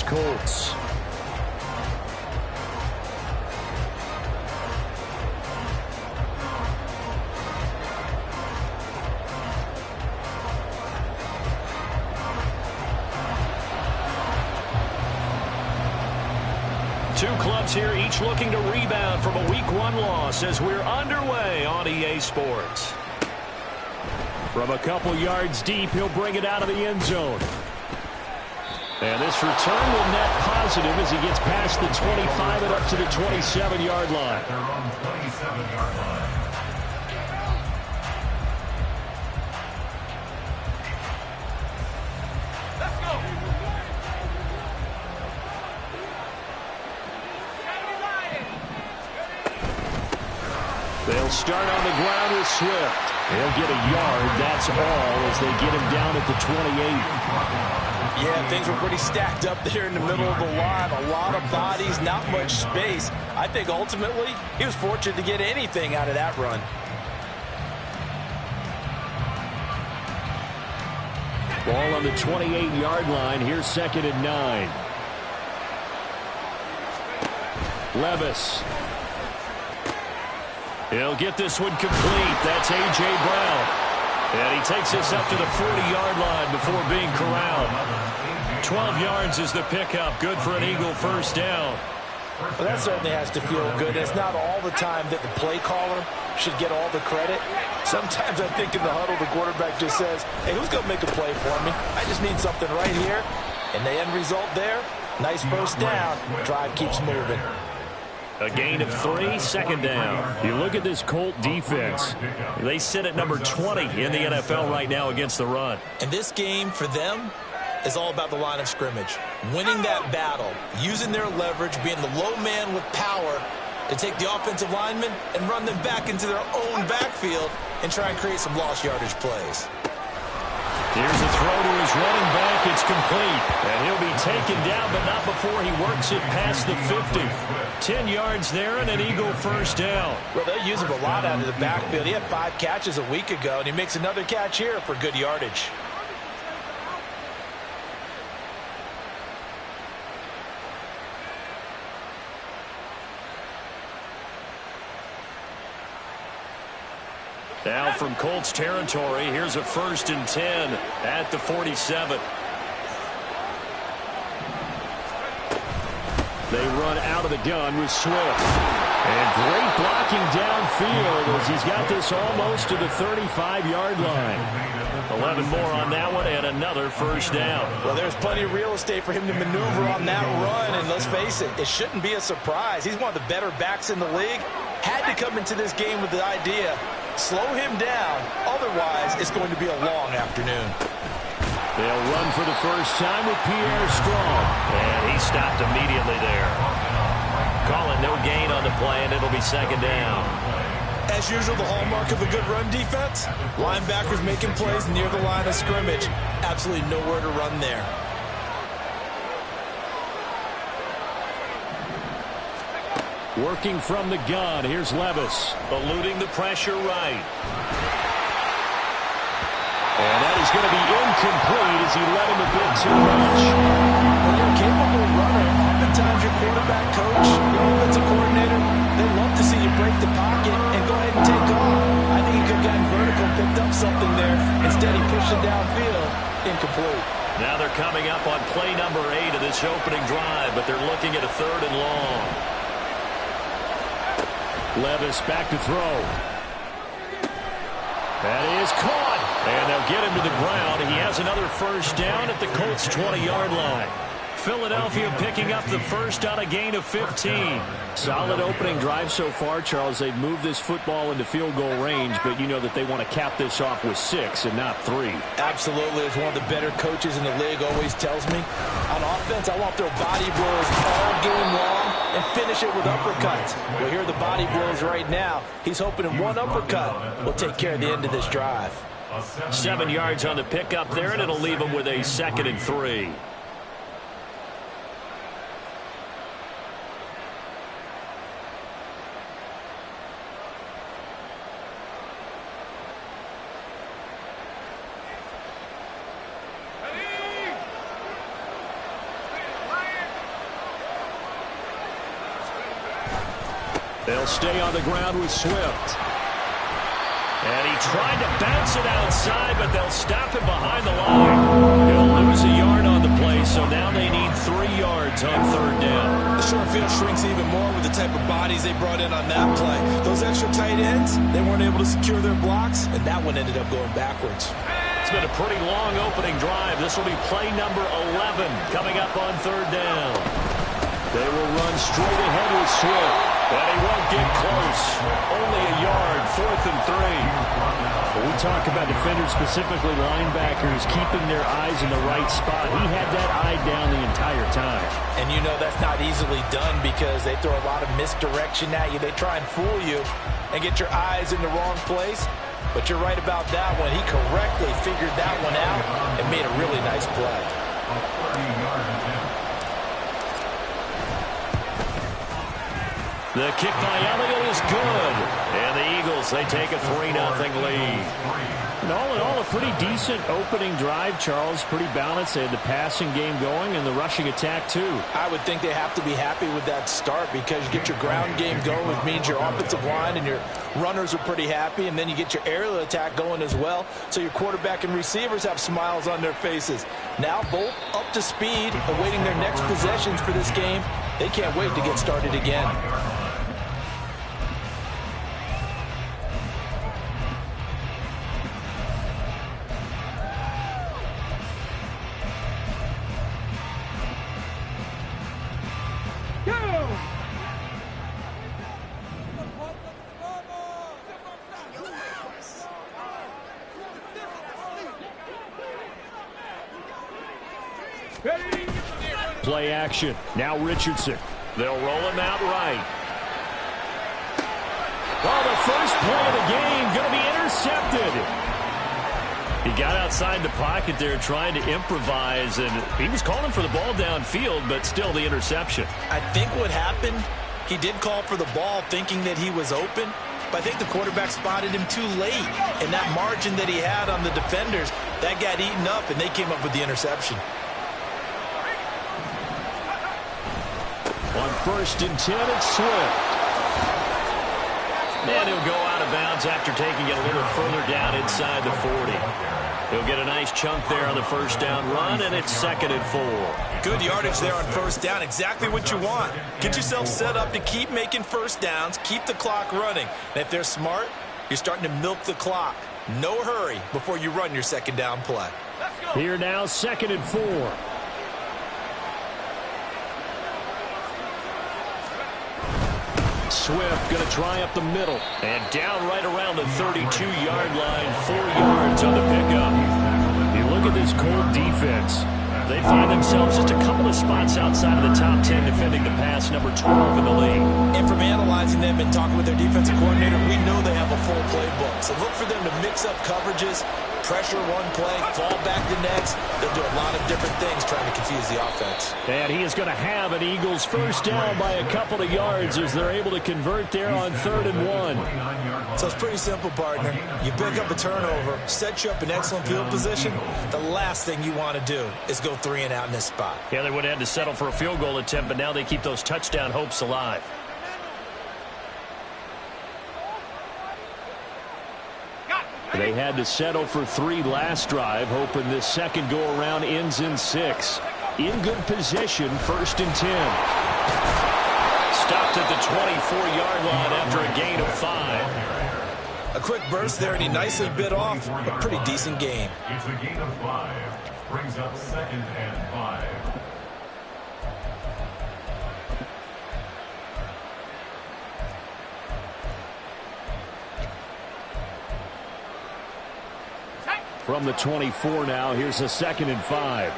Colts. Two clubs here, each looking to rebound from a Week 1 loss as we're underway on EA Sports. From a couple yards deep, he'll bring it out of the end zone. And this return will net positive as he gets past the 25 and up to the 27-yard line. They're on the 27-yard line. They'll start on the ground with Swift. He'll get a yard, that's all, as they get him down at the 28. Yeah, things were pretty stacked up there in the middle of the line. A lot of bodies, not much space. I think ultimately he was fortunate to get anything out of that run. Ball on the 28-yard line. Here's 2nd and 9. Levis. He'll get this one complete. That's A.J. Brown. And he takes this up to the 40-yard line before being corralled. 12 yards is the pickup. Good for an Eagle first down. Well, that certainly has to feel good. It's not all the time that the play caller should get all the credit. Sometimes I think in the huddle, the quarterback just says, hey, who's going to make a play for me? I just need something right here. And the end result there, nice first down. Drive keeps moving. A gain of 3, 2nd down. You look at this Colt defense. They sit at number 20 in the NFL right now against the run. And this game for them is all about the line of scrimmage. Winning that battle, using their leverage, being the low man with power to take the offensive linemen and run them back into their own backfield and try and create some lost yardage plays. Here's a throw to his running back. It's complete. And he'll be taken down, but not before he works it past the 50. 10 yards there and an Eagle first down. Well, they'll use him a lot out of the backfield. He had 5 catches a week ago, and he makes another catch here for good yardage. Now from Colts territory, here's a 1st and 10 at the 47. They run out of the gun with Swift. And great blocking downfield as he's got this almost to the 35-yard line. 11 more on that one and another first down. Well, there's plenty of real estate for him to maneuver on that run. And let's face it, it shouldn't be a surprise. He's one of the better backs in the league. Had to come into this game with the idea, slow him down. Otherwise, it's going to be a long afternoon. They'll run for the first time with Pierre Strong. And he stopped immediately there. Call it no gain on the play, and it'll be 2nd down. As usual, the hallmark of a good run defense, linebackers making plays near the line of scrimmage. Absolutely nowhere to run there. Working from the gun, here's Levis. Eluding the pressure right. And that is going to be incomplete as he led him a bit too much. When you're a capable runner, oftentimes your quarterback coach, your offensive coordinator, they love to see you break the pocket and go ahead and take off. I think he could have gotten vertical, picked up something there. Instead, he pushed it downfield. Incomplete. Now they're coming up on play number 8 of this opening drive, but they're looking at a 3rd and long. Levis back to throw. That is caught. And they'll get him to the ground. He has another first down at the Colts' 20-yard line. Philadelphia picking up the first on a gain of 15. Solid opening drive so far, Charles. They've moved this football into field goal range, but you know that they want to cap this off with 6 and not 3. Absolutely. As one of the better coaches in the league always tells me, on offense, I want their body blows all game long and finish it with uppercuts. Well, here are the body blows right now. He's hoping in one uppercut will take care of the end of this drive. 7 yards on the pickup there, and it'll leave him with a 2nd and 3. They'll stay on the ground with Swift. And he tried to bounce it outside, but they'll stop him behind the line. He'll lose a yard on the play, so now they need 3 yards on 3rd down. The short field shrinks even more with the type of bodies they brought in on that play. Those extra tight ends, they weren't able to secure their blocks, and that one ended up going backwards. It's been a pretty long opening drive. This will be play number 11 coming up on 3rd down. They will run straight ahead with Swift, and he won't get close. Only a yard, 4th and 3. When we talk about defenders, specifically linebackers, keeping their eyes in the right spot, he had that eye down the entire time. And you know that's not easily done because they throw a lot of misdirection at you. They try and fool you and get your eyes in the wrong place. But you're right about that one. He correctly figured that one out and made a really nice play. The kick by Elliott is good. And the Eagles, they take a 3-0 lead. And all in all, a pretty decent opening drive, Charles. Pretty balanced. They had the passing game going and the rushing attack, too. I would think they have to be happy with that start because you get your ground game going, which means your offensive line and your runners are pretty happy, and then you get your aerial attack going as well, so your quarterback and receivers have smiles on their faces. Now both up to speed, awaiting their next possessions for this game. They can't wait to get started again. Play action. Now Richardson. They'll roll him out right. Well, the first play of the game going to be intercepted. He got outside the pocket there trying to improvise, and he was calling for the ball downfield, but still the interception. I think what happened, he did call for the ball thinking that he was open, but I think the quarterback spotted him too late, and that margin that he had on the defenders, that got eaten up, and they came up with the interception. On 1st and 10, it's Swift. And he'll go out of bounds after taking it a little further down inside the 40. He'll get a nice chunk there on the 1st down run, and it's 2nd and 4. Good yardage there on 1st down. Exactly what you want. Get yourself set up to keep making 1st downs, keep the clock running. And if they're smart, you're starting to milk the clock. No hurry before you run your 2nd down play. Here now, 2nd and 4. Swift going to try up the middle. And down right around the 32-yard line. 4 yards on the pickup. You look at this Colt defense. They find themselves just a couple of spots outside of the top 10 defending the pass, number 12 in the league. And from analyzing them and talking with their defensive coordinator, we know they have a full playbook. So look for them to mix up coverages, pressure one play, fall back the next. They'll do a lot of different things trying to confuse the offense. And he is going to have an Eagles 1st down by a couple of yards as they're able to convert there on 3rd and 1. So it's pretty simple, partner. You pick up a turnover, set you up in excellent field position. The last thing you want to do is go 3 and out in this spot. Yeah, they would have had to settle for a field goal attempt, but now they keep those touchdown hopes alive. They had to settle for 3 last drive, hoping this second go-around ends in 6. In good position, 1st and 10. Stopped at the 24-yard line after a gain of 5. A quick burst there, and he nicely bit off a pretty decent gain. It's a gain of 5. Brings up 2nd and 5. From the 24 now, here's a 2nd and 5.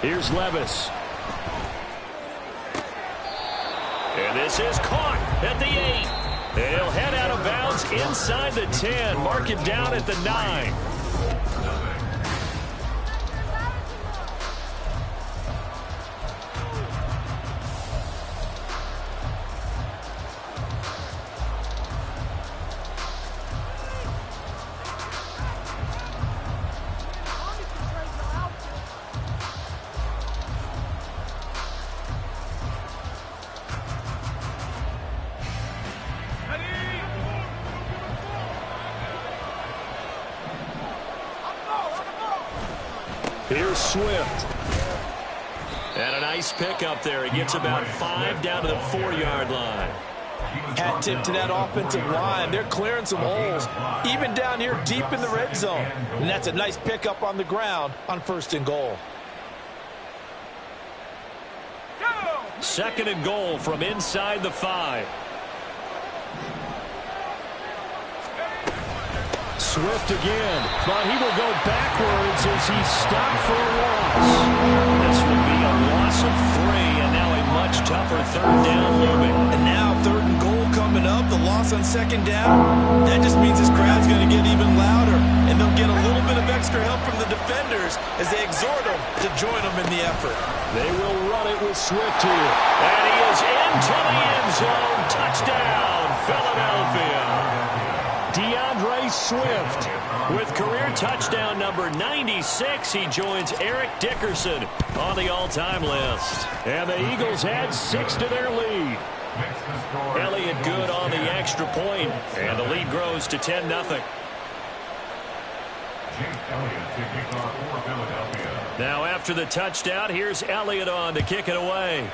Here's Levis. And this is caught at the 8. They'll head out of bounds inside the 10. Mark it down at the 9. Here's Swift. And a nice pickup there. He gets about 5 down to the 4-yard line. Hat tip to that offensive line. They're clearing some holes, even down here deep in the red zone. And that's a nice pickup on the ground on 1st and goal. 2nd and goal from inside the 5. Swift again, but he will go backwards as he's stopped for a loss. This will be a loss of 3, and now a much tougher 3rd down looming. And now 3rd and goal coming up, the loss on 2nd down. That just means this crowd's going to get even louder, and they'll get a little bit of extra help from the defenders as they exhort them to join them in the effort. They will run it with Swift here, and he is into the end zone. Touchdown, Philadelphia. DeAndre Swift with career touchdown number 96. He joins Eric Dickerson on the all-time list. And the Eagles add 6 to their lead. Elliott good on the extra point, and the lead grows to 10-0. Now after the touchdown, here's Elliott on to kick it away.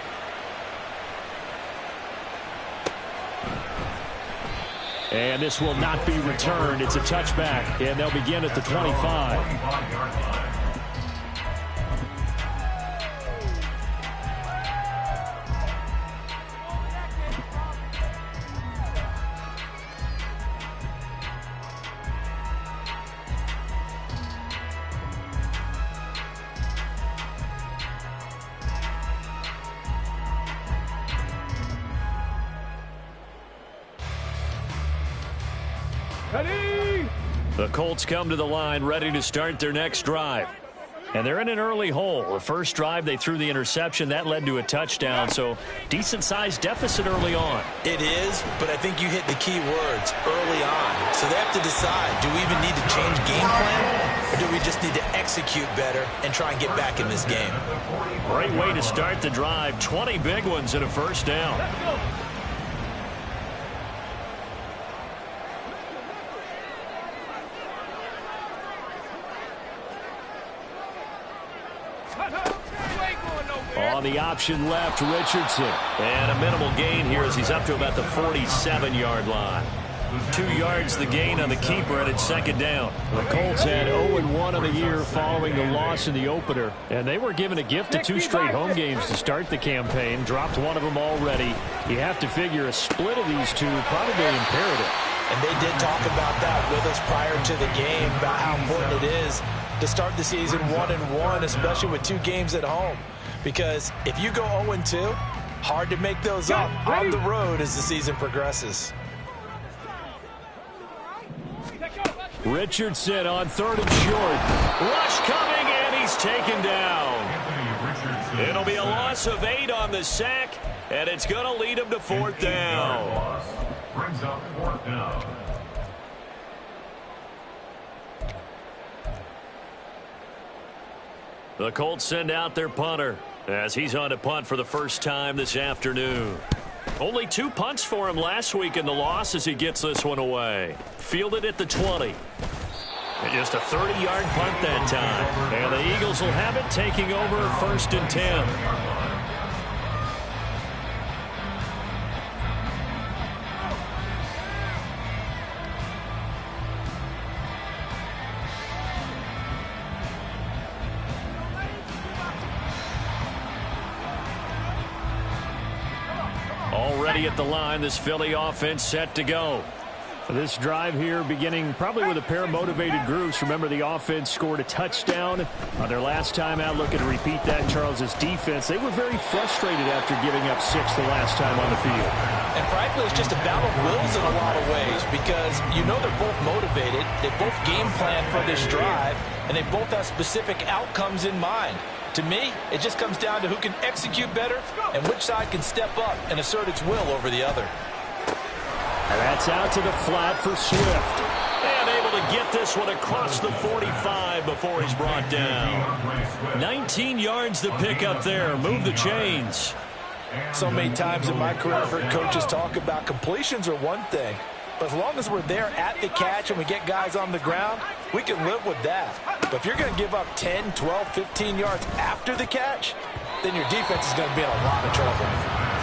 And this will not be returned. It's a touchback, and they'll begin at the 25. The Colts come to the line ready to start their next drive. And they're in an early hole. The first drive, they threw the interception. That led to a touchdown, so decent-sized deficit early on. It is, but I think you hit the key words, early on. So they have to decide, do we even need to change game plan, or do we just need to execute better and try and get back in this game? Great way to start the drive. 20 big ones and a first down. On the option left, Richardson. And a minimal gain here as he's up to about the 47-yard line. 2 yards the gain on the keeper, and it's 2nd down. The Colts had 0-1 on the year following the loss in the opener. And they were given a gift of 2 straight home games to start the campaign. Dropped one of them already. You have to figure a split of these two probably imperative. And they did talk about that with us prior to the game, about how important it is to start the season 1-1, especially with 2 games at home. Because if you go 0-2, hard to make those up on the road as the season progresses. Richardson on 3rd and short. Rush coming, and he's taken down. It'll be a loss of 8 on the sack, and it's going to lead him to 4th down. Brings up 4th down. The Colts send out their punter as he's on to punt for the first time this afternoon. Only 2 punts for him last week in the loss as he gets this one away. Fielded at the 20. And just a 30-yard punt that time. And the Eagles will have it, taking over 1st and 10. Already at the line, this Philly offense set to go. This drive here beginning probably with a pair of motivated groups. Remember, the offense scored a touchdown on their last time out. Looking to repeat that in Charles's defense. They were very frustrated after giving up 6 the last time on the field. And frankly, it's just a battle of wills in a lot of ways because you know they're both motivated. They both game plan for this drive, and they both have specific outcomes in mind. To me, it just comes down to who can execute better and which side can step up and assert its will over the other. And that's out to the flat for Swift. And able to get this one across the 45 before he's brought down. 19 yards to pick up there. Move the chains. So many times in my career, I've heard coaches talk about completions are one thing. But as long as we're there at the catch and we get guys on the ground, we can live with that. But if you're going to give up 10, 12, 15 yards after the catch, then your defense is going to be in a lot of trouble.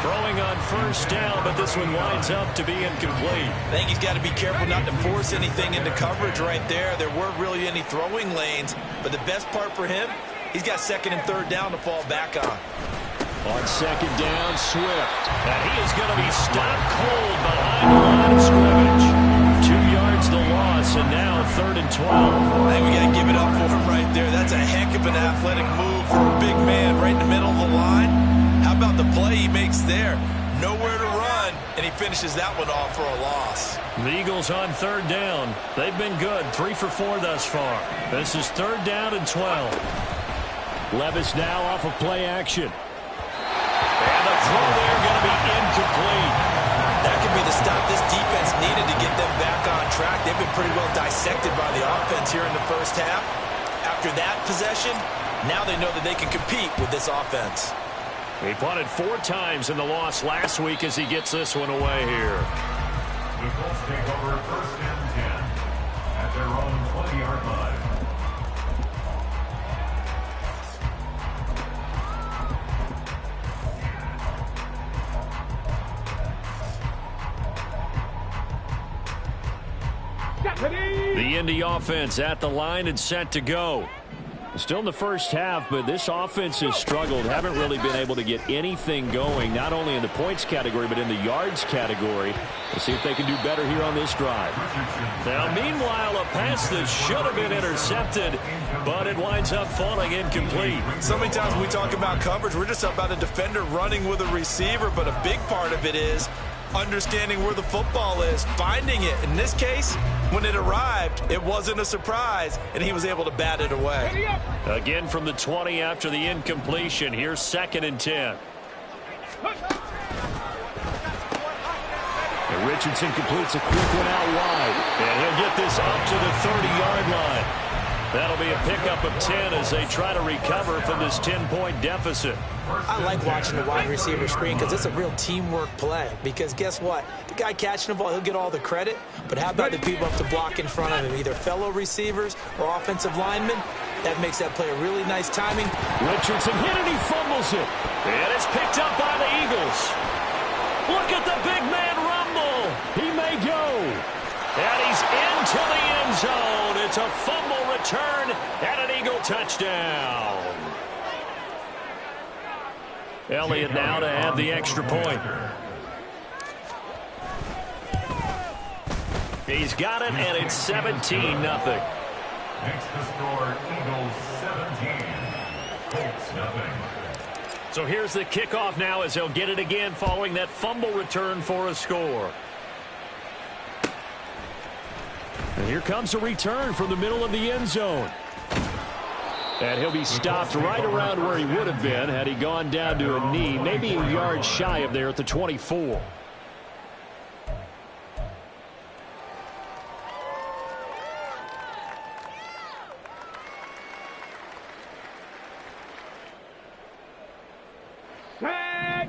Throwing on first down, but this one winds up to be incomplete. I think he's got to be careful not to force anything into coverage right there. There weren't really any throwing lanes, but the best part for him, he's got second and third down to fall back on. On second down, Swift. And he is going to be stopped cold behind the line of scrimmage. 2 yards the loss, and now third and 12. I think we got to give it up for him right there. That's a heck of an athletic move for a big man right in the middle of the line. How about the play he makes there? Nowhere to run, and he finishes that one off for a loss. The Eagles on third down. They've been good, 3 for 4 thus far. This is third down and 12. Levis now off of play action. And the throw there going to be incomplete. That could be the stop this defense needed to get them back on track. They've been pretty well dissected by the offense here in the first half. After that possession, now they know that they can compete with this offense. He punted 4 times in the loss last week as he gets this one away here. The Colts take over first and 10 at their own 20-yard line. The Indy offense at the line and set to go. Still in the first half, but this offense has struggled. Haven't really been able to get anything going, not only in the points category, but in the yards category. We'll see if they can do better here on this drive. Now, meanwhile, a pass that should have been intercepted, but it winds up falling incomplete. So many times when we talk about coverage, we're just about a defender running with a receiver, but a big part of it is understanding where the football is, finding it. In this case, when it arrived, it wasn't a surprise, and he was able to bat it away. Again from the 20 after the incompletion. Here's second and 10. And Richardson completes a quick one out wide. And he'll get this up to the 30-yard line. That'll be a pickup of 10 as they try to recover from this 10-point deficit. I like watching the wide receiver screen because it's a real teamwork play. Because guess what? The guy catching the ball, he'll get all the credit. But how about the people up to block in front of him, either fellow receivers or offensive linemen? That makes that play a really nice timing. Richardson hit it, he fumbles it. And it's picked up by the Eagles. Look at the big man rumble. He may go. And he's into the end zone. It's a fumble return and an Eagle touchdown. Elliott now to have the extra point. He's got it, and it's 17-0. Makes the score Eagles 17, Colts nothing. So here's the kickoff now as they'll get it again following that fumble return for a score. And here comes a return from the middle of the end zone. And he'll be stopped right around where he would have been had he gone down to a knee, maybe a yard shy of there at the 24.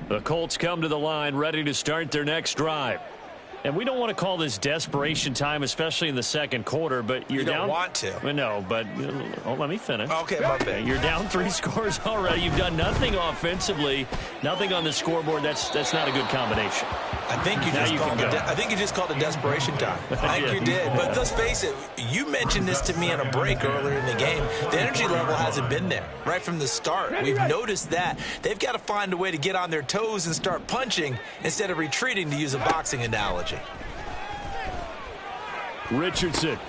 The Colts come to the line ready to start their next drive. And we don't want to call this desperation time, especially in the second quarter, but you're You don't down. want to. No, but let me finish. Okay, my bad. You're down 3 scores already. You've done nothing offensively, nothing on the scoreboard. That's not a good combination. I think you just called it desperation time. I think you did. But let's face it, you mentioned this to me on a break earlier in the game. The energy level hasn't been there right from the start. We've noticed that. They've got to find a way to get on their toes and start punching instead of retreating, to use a boxing analogy. Richardson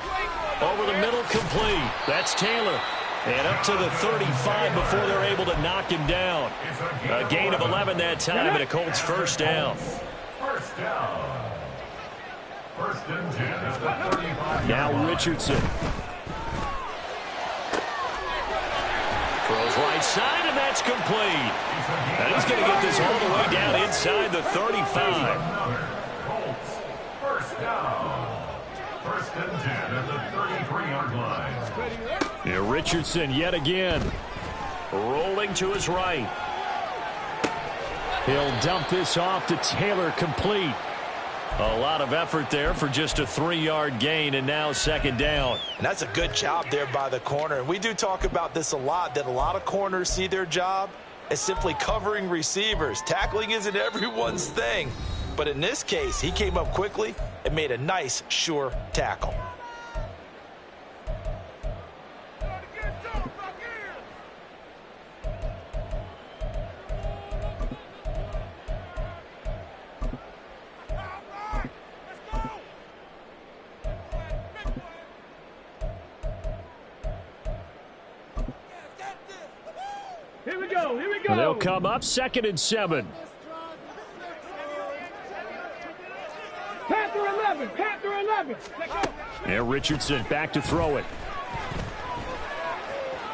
over the middle, complete. That's Taylor. And up to the 35 before they're able to knock him down. A gain of 11 that time, and a Colts first down. First down. First and 10 at the 35. Now Richardson. Throws right side, and that's complete. And he's going to get this all the way down inside the 35. Colts, first down. First and 10 at the 33-yard line. Here Richardson yet again. Rolling to his right. He'll dump this off to Taylor, complete. A lot of effort there for just a 3-yard gain, and now second down. And that's a good job there by the corner. And we do talk about this a lot, that a lot of corners see their job as simply covering receivers. Tackling isn't everyone's thing. But in this case, he came up quickly and made a nice, sure tackle. They'll come up 2nd and 7. Panther 11, Panther 11. And Richardson back to throw it.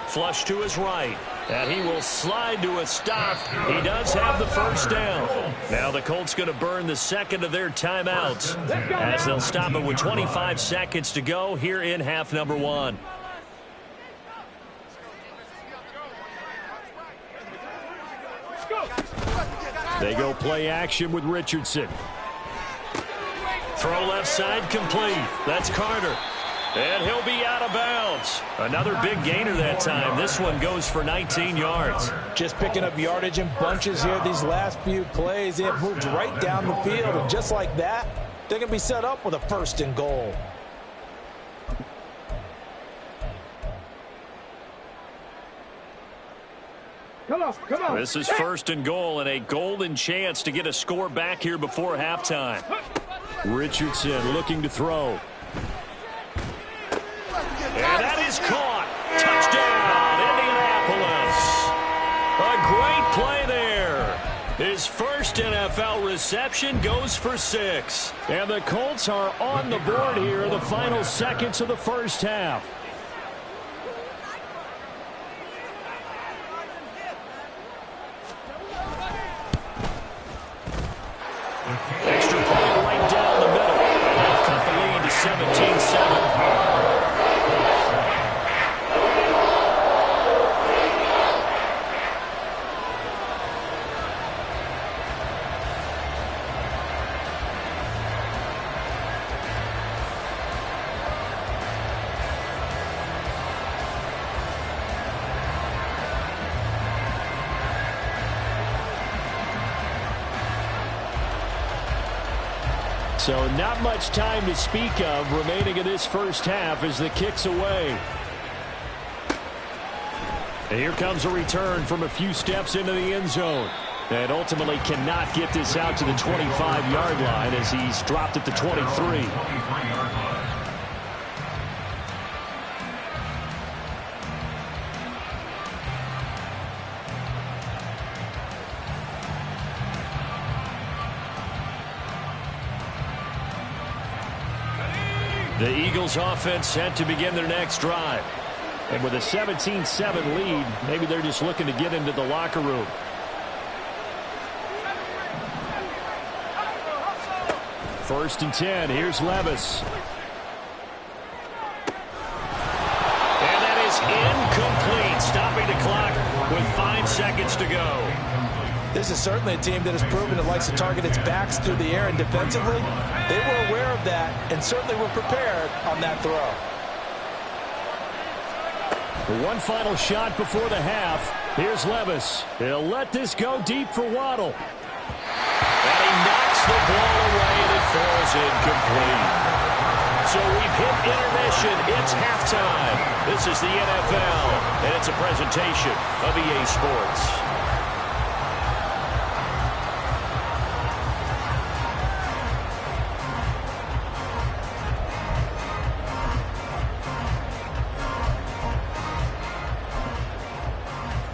Flush to his right. And he will slide to a stop. He does have the first down. Now the Colts going to burn the second of their timeouts as they'll stop it with 25 seconds to go here in half number 1. They go play action with Richardson. Throw left side complete. That's Carter. And he'll be out of bounds. Another big gainer that time. This one goes for 19 yards. Just picking up yardage in bunches here these last few plays. They have moved right down the field. And just like that, they're going to be set up with a 1st and goal. Come on. This is 1st and goal and a golden chance to get a score back here before halftime. Richardson looking to throw. And that is caught. Touchdown, Indianapolis. A great play there. His first NFL reception goes for 6. And the Colts are on the board here in the final seconds of the first half. Extra point right down the middle. And they'll cut the lead to 17-7. So not much time to speak of remaining in this first half as the kick's away. And here comes a return from a few steps into the end zone. And ultimately cannot get this out to the 25-yard line as he's dropped at the 23. The Eagles offense set to begin their next drive. And with a 17-7 lead, maybe they're just looking to get into the locker room. First and 10. Here's Levis. And that is incomplete. Stopping the clock with 5 seconds to go. This is certainly a team that has proven it likes to target its backs through the air, and defensively, they were aware of that and certainly were prepared on that throw. One final shot before the half. Here's Levis. He'll let this go deep for Waddle. And he knocks the ball away and it falls incomplete. So we've hit intermission. It's halftime. This is the NFL, and it's a presentation of EA Sports.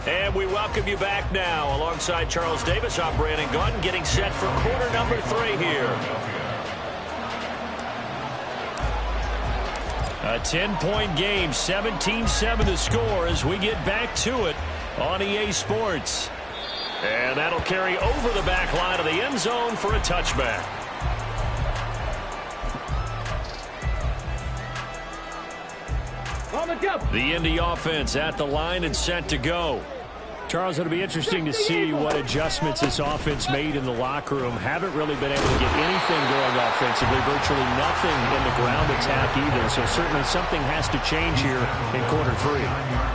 And we welcome you back now. Alongside Charles Davis, I'm Brandon Gaudin, getting set for quarter number 3 here. A 10-point game, 17-7 to score as we get back to it on EA Sports. And that'll carry over the back line of the end zone for a touchback. The Indy offense at the line and set to go. Charles, it'll be interesting to see what adjustments this offense made in the locker room. Haven't really been able to get anything going offensively, virtually nothing in the ground attack either. So certainly something has to change here in quarter 3.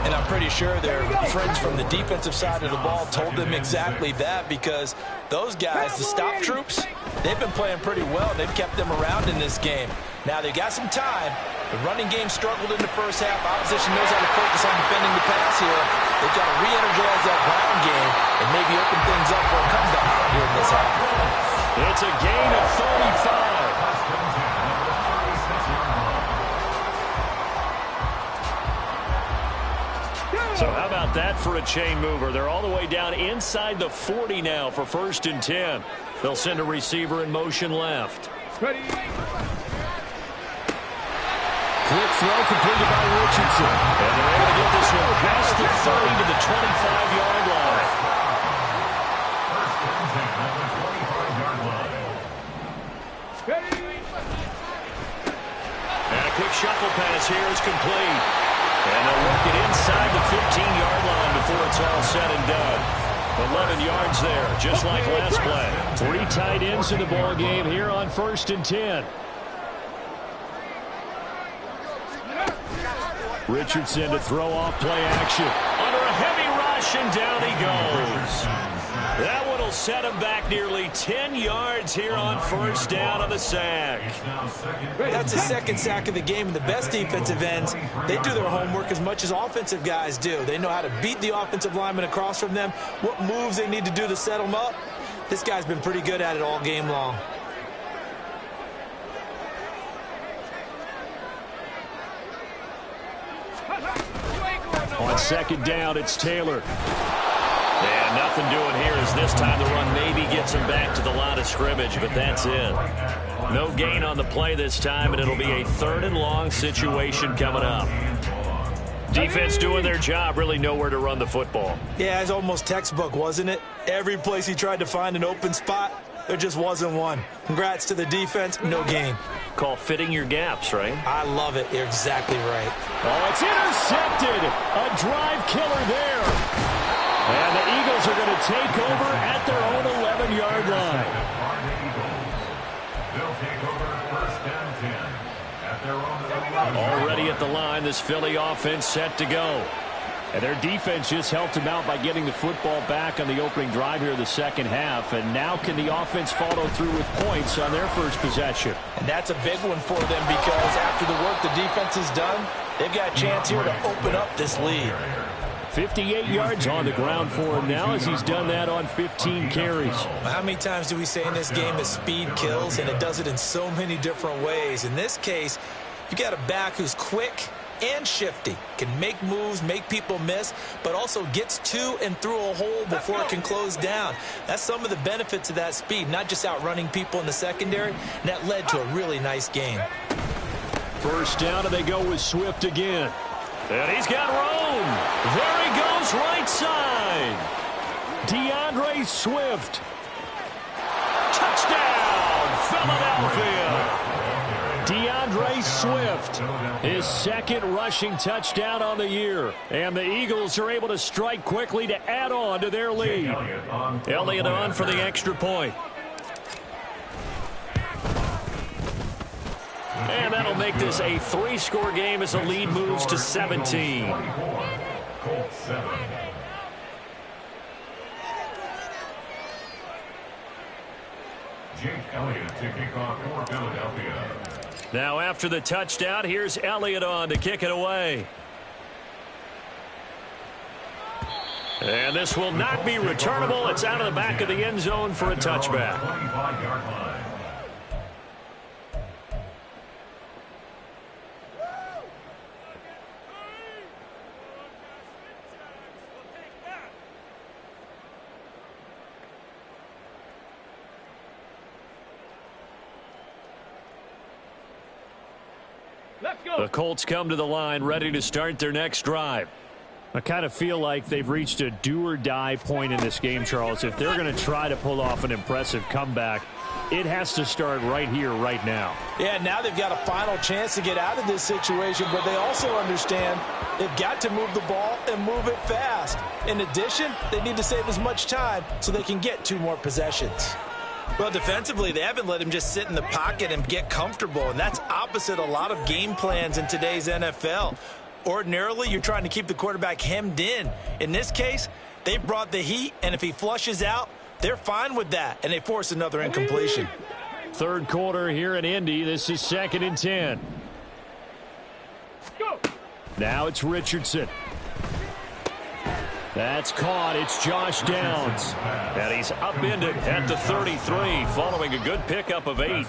And I'm pretty sure their friends from the defensive side of the ball told them exactly that, because those guys, the stop troops, they've been playing pretty well. They've kept them around in this game. Now they've got some time. The running game struggled in the first half. Opposition knows how to focus on defending the pass here. They've got to re-energize that ground game and maybe open things up for a comeback here in this half. It's a gain of 35. So how about that for a chain mover? They're all the way down inside the 40 now for 1st and 10. They'll send a receiver in motion left. Ready. Quick throw completed by Richardson. And they're able to get this one past the 30 to the 25-yard line. First and 10 at the 25-yard line. Ready. And a quick shuffle pass here is complete. And they'll work it inside the 15-yard line before it's all said and done. 11 yards there, just like last play. 3 tight ends in the ball game here on 1st and 10. Richardson to throw off play action. Under a heavy rush, and down he goes. That one will set him back nearly 10 yards here on 1st down on the sack. That's the second sack of the game, and the best defensive ends, they do their homework as much as offensive guys do. They know how to beat the offensive lineman across from them, what moves they need to do to set them up. This guy's been pretty good at it all game long. On 2nd down, it's Taylor. And nothing doing here as this time the run maybe gets him back to the line of scrimmage, but that's it. No gain on the play this time, and it'll be a 3rd and long situation coming up. Defense doing their job, really nowhere to run the football. Yeah, it's almost textbook, wasn't it? Every place he tried to find an open spot, there just wasn't one. Congrats to the defense, no gain. Call fitting your gaps, right? I love it. You're exactly right. Oh, it's intercepted. A drive killer there. And the Eagles are going to take over at their own 11-yard line. They'll take over 1st and 10 at their own 11. Already at the line, this Philly offense set to go. And their defense just helped them out by getting the football back on the opening drive here in the second half. And now can the offense follow through with points on their first possession? And that's a big one for them, because after the work the defense has done, they've got a chance here to open up this lead. 58 yards on the ground for him now as he's done that on 15 carries. How many times do we say in this game that speed kills, and it does it in so many different ways? In this case, you got a back who's quick and shifty, can make moves, make people miss, but also gets to and through a hole before it can close down. That's some of the benefits of that speed, not just outrunning people in the secondary, and that led to a really nice game. 1st down, and they go with Swift again. And he's got room. There he goes, right side. DeAndre Swift. Touchdown, Philadelphia. DeAndre Swift, his 2nd rushing touchdown on the year. And the Eagles are able to strike quickly to add on to their lead. Elliott on for the extra point. And that'll make this a 3-score game as the lead moves to 17. Colts 7. Jake Elliott to kick off for Philadelphia. Now after the touchdown, here's Elliott on to kick it away. And this will not be returnable. It's out of the back of the end zone for a touchback. 25-yard line. Let's go. The Colts come to the line ready to start their next drive. I kind of feel like they've reached a do-or-die point in this game, Charles. If they're going to try to pull off an impressive comeback, it has to start right here, right now. Yeah, now they've got a final chance to get out of this situation, but they also understand they've got to move the ball and move it fast. In addition, they need to save as much time so they can get 2 more possessions. Well, defensively, they haven't let him just sit in the pocket and get comfortable, and that's opposite a lot of game plans in today's NFL. Ordinarily, you're trying to keep the quarterback hemmed in. In this case, they brought the heat, and if he flushes out, they're fine with that, and they force another incompletion. Third quarter here in Indy. This is 2nd and 10. Go. Now it's Richardson. That's caught. It's Josh Downs. And he's upended at the 33 following a good pickup of 8.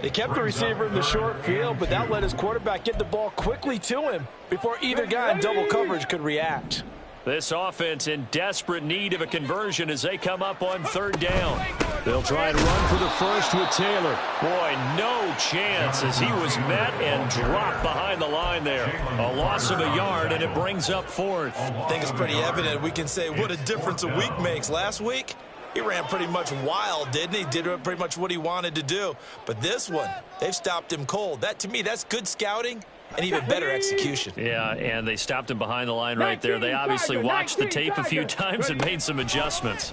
They kept the receiver in the short field, but that let his quarterback get the ball quickly to him before either guy in double coverage could react. This offense in desperate need of a conversion as they come up on 3rd down. They'll try and run for the first with Taylor. Boy, no chance as he was met and dropped behind the line there. A loss of a yard, and it brings up 4th. I think it's pretty evident. We can say what a difference a week makes. Last week, he ran pretty much wild, didn't he? Did pretty much what he wanted to do. But this one, they've stopped him cold. That, to me, that's good scouting and even better execution. Yeah, and they stopped him behind the line right there. They obviously watched the tape a few times and made some adjustments.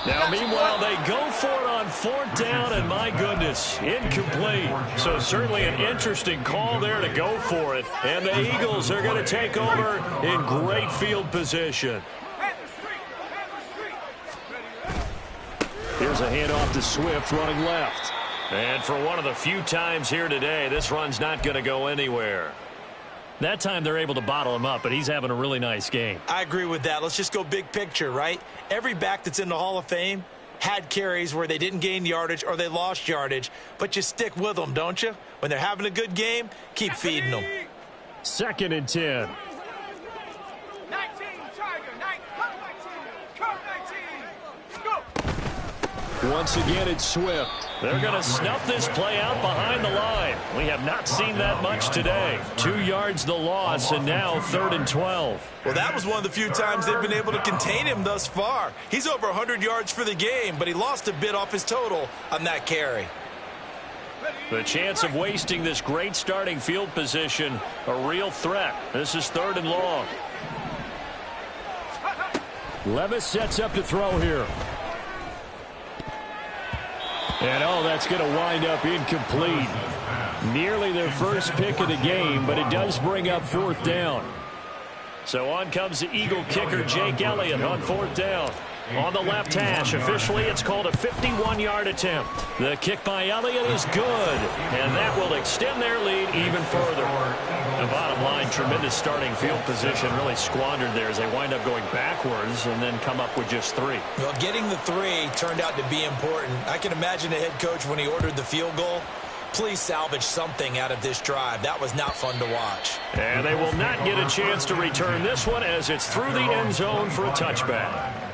Now, meanwhile, they go for it on 4th down, and my goodness, incomplete. So certainly an interesting call there to go for it. And the Eagles are going to take over in great field position. Here's a handoff to Swift running left. And for one of the few times here today, this run's not going to go anywhere. That time they're able to bottle him up, but he's having a really nice game. I agree with that. Let's just go big picture, right? Every back that's in the Hall of Fame had carries where they didn't gain yardage or they lost yardage, but you stick with them, don't you? When they're having a good game, keep feeding them. 2nd and 10. 19, Tiger, 19, come 19, go. Once again, it's Swift. They're going to snuff this play out behind the line. We have not seen that much today. 2 yards the loss, and now 3rd and 12. Well, that was one of the few times they've been able to contain him thus far. He's over 100 yards for the game, but he lost a bit off his total on that carry. The chance of wasting this great starting field position, a real threat. This is 3rd and long. Levis sets up to throw here. And, oh, that's going to wind up incomplete. Nearly their first pick of the game, but it does bring up 4th down. So on comes the Eagle kicker, Jake Elliott, on 4th down. On the left hash, officially it's called a 51-yard attempt. The kick by Elliott is good, and that will extend their lead even further. The bottom line, tremendous starting field position, really squandered there as they wind up going backwards and then come up with just 3. Well, getting the 3 turned out to be important. I can imagine the head coach when he ordered the field goal. Please salvage something out of this drive. That was not fun to watch. And they will not get a chance to return this one as it's through the end zone for a touchback.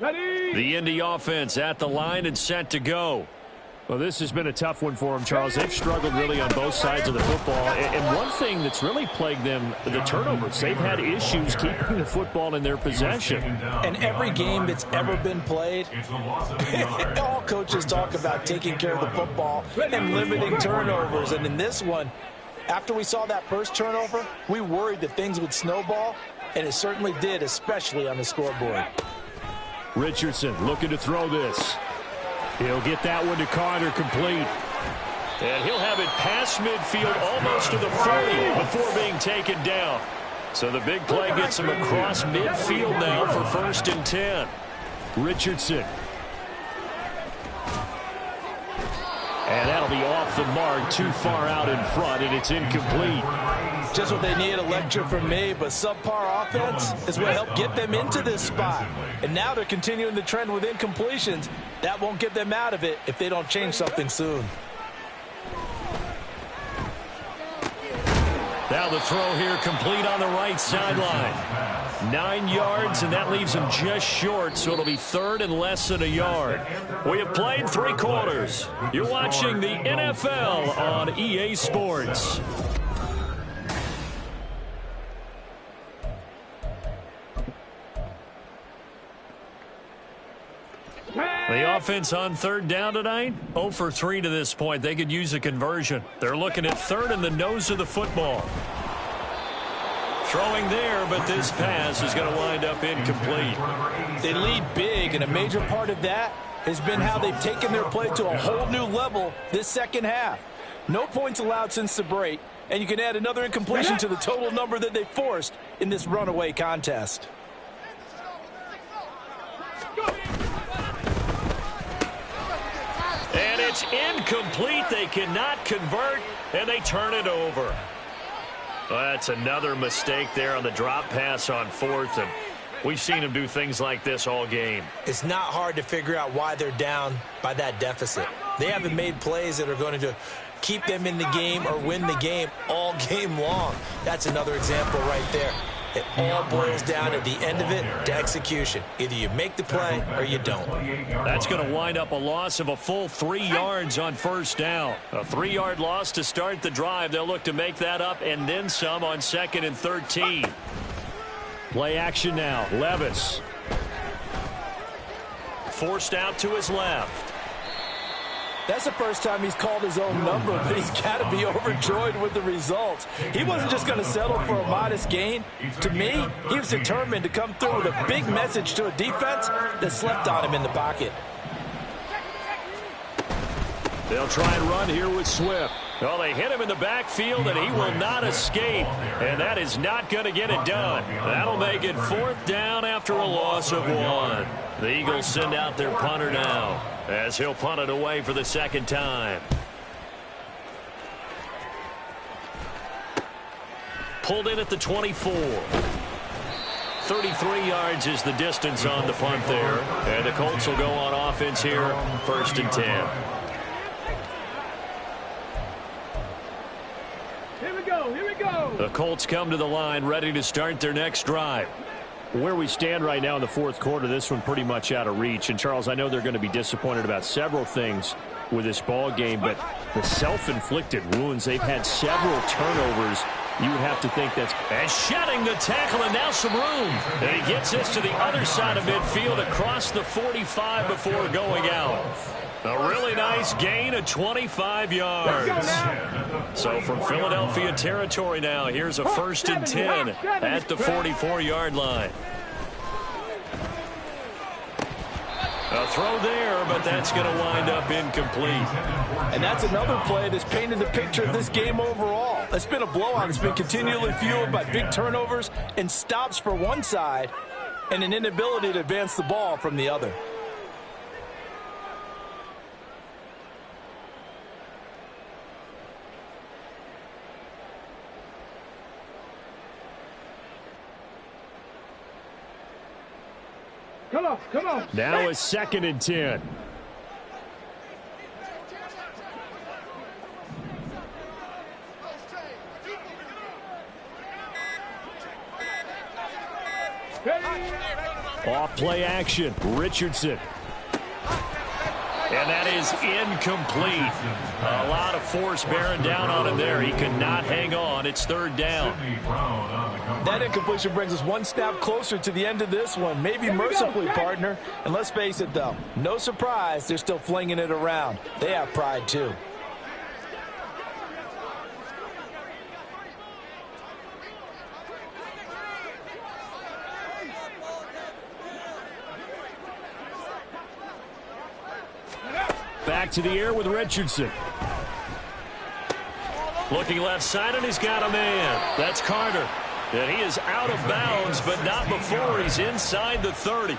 Ready? The Indy offense at the line and set to go. Well, this has been a tough one for them, Charles. They've struggled really on both sides of the football. And one thing that's really plagued them, the turnovers. They've had issues keeping the football in their possession. And every game that's ever been played, all coaches talk about taking care of the football and limiting turnovers. And in this one, after we saw that first turnover, we worried that things would snowball, and it certainly did, especially on the scoreboard. Richardson looking to throw this. He'll get that one to Carter complete. And he'll have it past midfield almost to the 40 before being taken down. So the big play gets him across midfield now for 1st and 10. Richardson. And that'll be off the mark, too far out in front, and it's incomplete. Just what they need, a lecture from me, but subpar offense is what helped get them into this spot. And now they're continuing the trend with incompletions. That won't get them out of it if they don't change something soon. Now the throw here complete on the right sideline. 9 yards, and that leaves him just short, so it'll be third and less than a yard. We have played 3 quarters. You're watching the NFL on EA Sports. The offense on third down tonight, 0 for 3 to this point. They could use a conversion. They're looking at third and the nose of the football. Throwing there, but this pass is going to wind up incomplete. They lead big, and a major part of that has been how they've taken their play to a whole new level this second half. No points allowed since the break, and you can add another incompletion to the total number that they forced in this runaway contest. And it's incomplete. They cannot convert, and they turn it over. Well, that's another mistake there on the drop pass on fourth, and we've seen him do things like this all game. It's not hard to figure out why they're down by that deficit. They haven't made plays that are going to keep them in the game or win the game all game long. That's another example right there. It all boils down at the end of it to execution. Either you make the play or you don't. That's going to wind up a loss of a full 3 yards on first down. A 3-yard loss to start the drive. They'll look to make that up and then some on 2nd and 13. Play action now. Levis. Forced out to his left. That's the first time he's called his own number, but he's got to be overjoyed with the results. He wasn't just going to settle for a modest gain. To me, he was determined to come through with a big message to a defense that slept on him in the pocket. They'll try and run here with Swift. Well, they hit him in the backfield, and he will not escape. And that is not going to get it done. That'll make it 4th down after a loss of 1. The Eagles send out their punter now, as he'll punt it away for the 2nd time. Pulled in at the 24. 33 yards is the distance on the punt there. And the Colts will go on offense here, 1st and 10. Here we go. Here we go. The Colts come to the line, ready to start their next drive. Where we stand right now in the 4th quarter, this one pretty much out of reach. And, Charles, I know they're going to be disappointed about several things with this ball game, but the self-inflicted wounds, they've had several turnovers. You would have to think that's... And shedding the tackle, and now some room. And he gets this to the other side of midfield across the 45 before going out. A really nice gain of 25 yards. So from Philadelphia territory now, here's a 1st and 10 at the 44-yard line. A throw there, but that's going to wind up incomplete. And that's another play that's painted the picture of this game overall. It's been a blowout. It's been continually fueled by big turnovers and stops for one side and an inability to advance the ball from the other. Come on, come on. Now it's 2nd and 10. Off play action. Richardson. And that is incomplete. A lot of force bearing down on him there. He could not hang on. It's 3rd down. That incompletion brings us one snap closer to the end of this one. Maybe mercifully, partner. And let's face it, though, no surprise, they're still flinging it around. They have pride, too. Back to the air with Richardson. Looking left side, and he's got a man. That's Carter. And he is out of bounds, but not before he's inside the 30.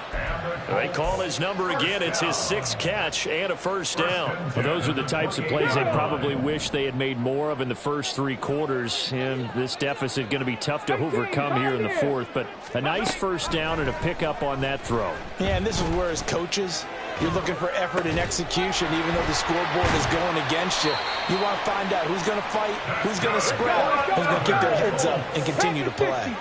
They call his number again. It's his 6th catch and a 1st down. Well, those are the types of plays they probably wish they had made more of in the first 3 quarters. And this deficit going to be tough to overcome here in the 4th. But a nice 1st down and a pickup on that throw. Yeah, and this is where as coaches, you're looking for effort and execution, even though the scoreboard is going against you. You want to find out who's going to fight, who's going to scrap, who's going to keep their heads up and continue to play.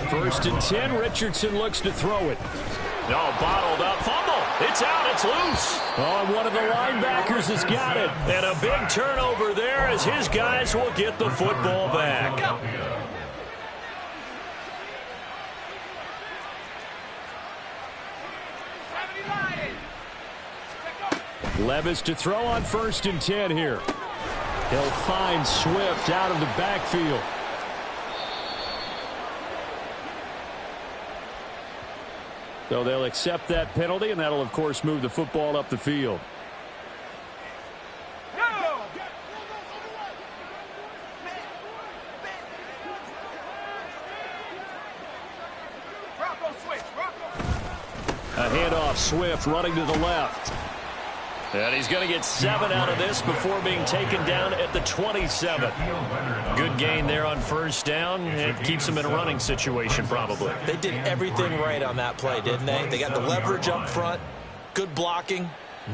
First and 10, Richardson looks to throw it. No, bottled up, fumble. It's out, it's loose. Oh, and one of the linebackers has got it. And a big turnover there as his guys will get the football back. Levis to throw on first and 10 here. He'll find Swift out of the backfield. So they'll accept that penalty, and that'll, of course, move the football up the field. A handoff, Swift running to the left. And he's going to get 7 out of this before being taken down at the 27. Good gain there on first down. It keeps him in a running situation probably. They did everything right on that play, didn't they? They got the leverage up front, good blocking,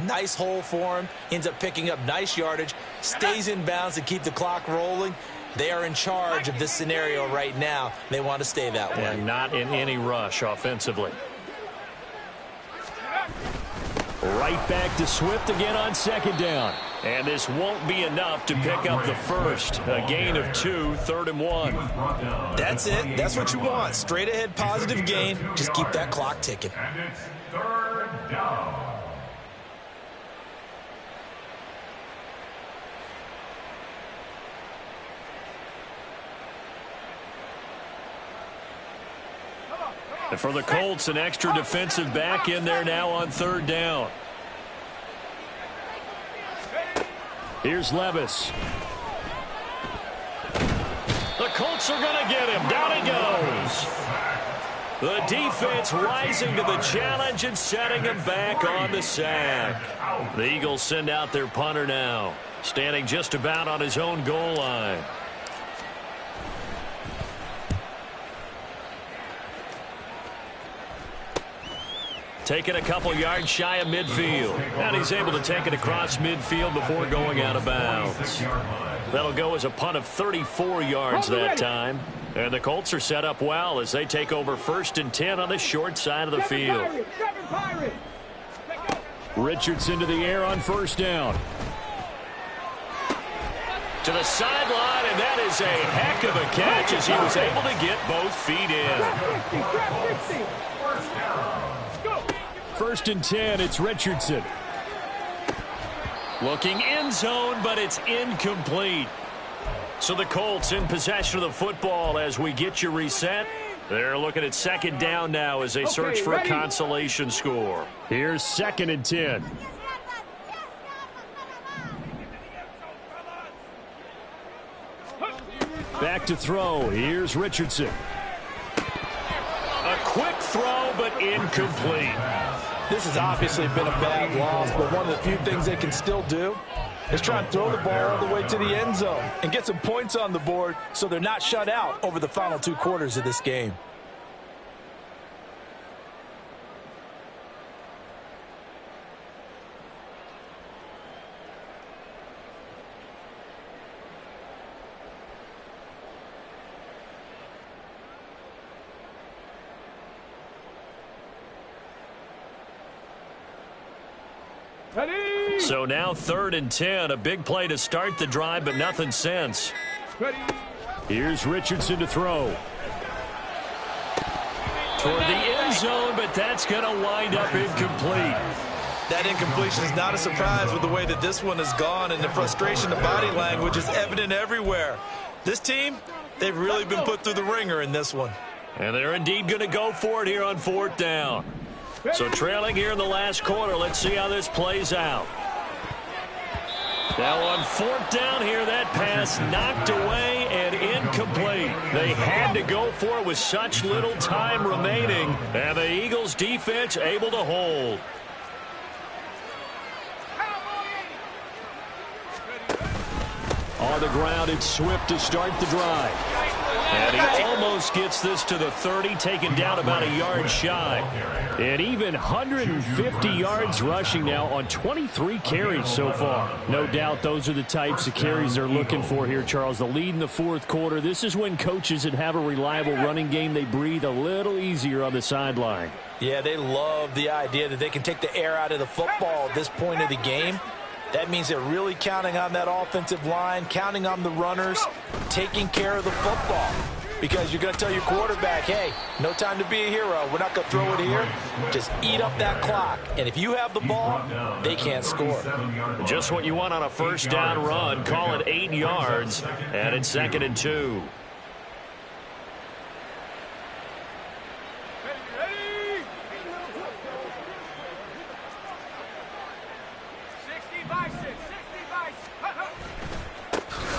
nice hole for him, ends up picking up nice yardage, stays in bounds to keep the clock rolling. They are in charge of this scenario right now. They want to stay that way. And not in any rush offensively. Right back to Swift again on second down. And this won't be enough to pick up the first. A gain of 2, 3rd and 1. That's it. That's what you want. Straight ahead positive gain. Just keep that clock ticking. And it's 3rd down. And for the Colts, an extra defensive back in there now on 3rd down. Here's Levis. The Colts are going to get him. Down he goes. The defense rising to the challenge and setting him back on the sack. The Eagles send out their punter now, standing just about on his own goal line. Taking a couple yards shy of midfield. And he's able to take it across midfield before going out of bounds. That'll go as a punt of 34 yards that time. And the Colts are set up well as they take over 1st and 10 on the short side of the field. Richardson to the air on first down. To the sideline, and that is a heck of a catch as he was able to get both feet in. 1st and 10, it's Richardson. Looking end zone, but it's incomplete. So the Colts in possession of the football as we get you reset. They're looking at 2nd down now as they search for a consolation score. Here's 2nd and 10. Back to throw. Here's Richardson. A quick throw, but incomplete. This has obviously been a bad loss, but one of the few things they can still do is try and throw the ball all the way to the end zone and get some points on the board so they're not shut out over the final 2 quarters of this game. So now 3rd and 10, a big play to start the drive, but nothing since. Here's Richardson to throw. Toward the end zone, but that's going to wind up incomplete. That incompletion is not a surprise with the way that this one has gone, and the frustration, the body language is evident everywhere. This team, they've really been put through the ringer in this one. And they're indeed going to go for it here on 4th down. So trailing here in the last quarter, let's see how this plays out. Now on 4th down here, that pass knocked away and incomplete. They had to go for it with such little time remaining, and the Eagles defense able to hold. On the ground, it's Swift to start the drive. And he almost almost gets this to the 30, taken down about a yard shy. And even 150 yards rushing now on 23 carries so far. No doubt those are the types of carries they're looking for here, Charles. The lead in the fourth quarter. This is when coaches that have a reliable running game, they breathe a little easier on the sideline. Yeah, they love the idea that they can take the air out of the football at this point of the game. That means they're really counting on that offensive line, counting on the runners, taking care of the football. Because you're going to tell your quarterback, hey, no time to be a hero. We're not going to throw it here. Just eat up that clock. And if you have the ball, they can't score. Just what you want on a first down run. Call it 8 yards, and it's 2nd and 2.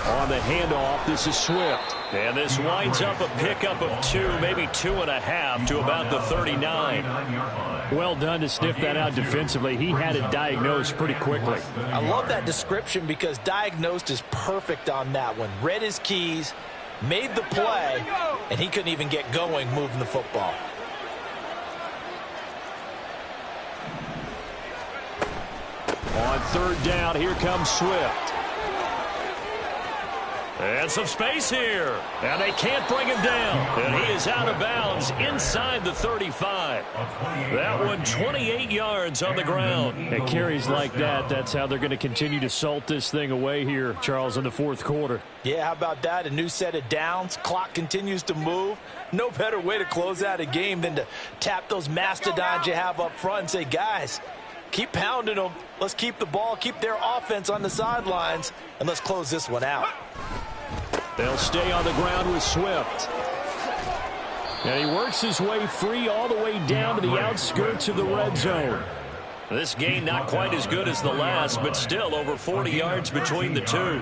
On the handoff, this is Swift. And this winds up a pickup of 2, maybe 2.5 to about the 39. Well done to sniff that out defensively. He had it diagnosed pretty quickly. I love that description because diagnosed is perfect on that one. Read his keys, made the play, and he couldn't even get going moving the football. On 3rd down, here comes Swift. And some space here. And they can't bring him down. And he is out of bounds inside the 35. That one 28 yards on the ground. And carries like that, that's how they're going to continue to salt this thing away here, Charles, in the fourth quarter. Yeah, how about that? A new set of downs. Clock continues to move. No better way to close out a game than to tap those mastodons you have up front and say, guys, keep pounding them. Let's keep the ball, keep their offense on the sidelines, and let's close this one out. They'll stay on the ground with Swift. And he works his way free all the way down to the outskirts of the red zone. This game not quite as good as the last, but still over 40 yards between the two.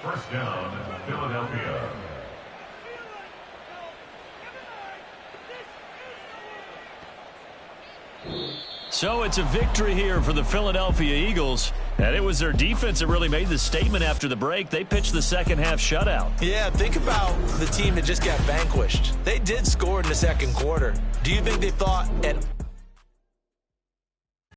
First down, Philadelphia. So it's a victory here for the Philadelphia Eagles. And it was their defense that really made the statement after the break. They pitched the second half shutout. Yeah, think about the team that just got vanquished. They did score in the second quarter. Do you think they thought at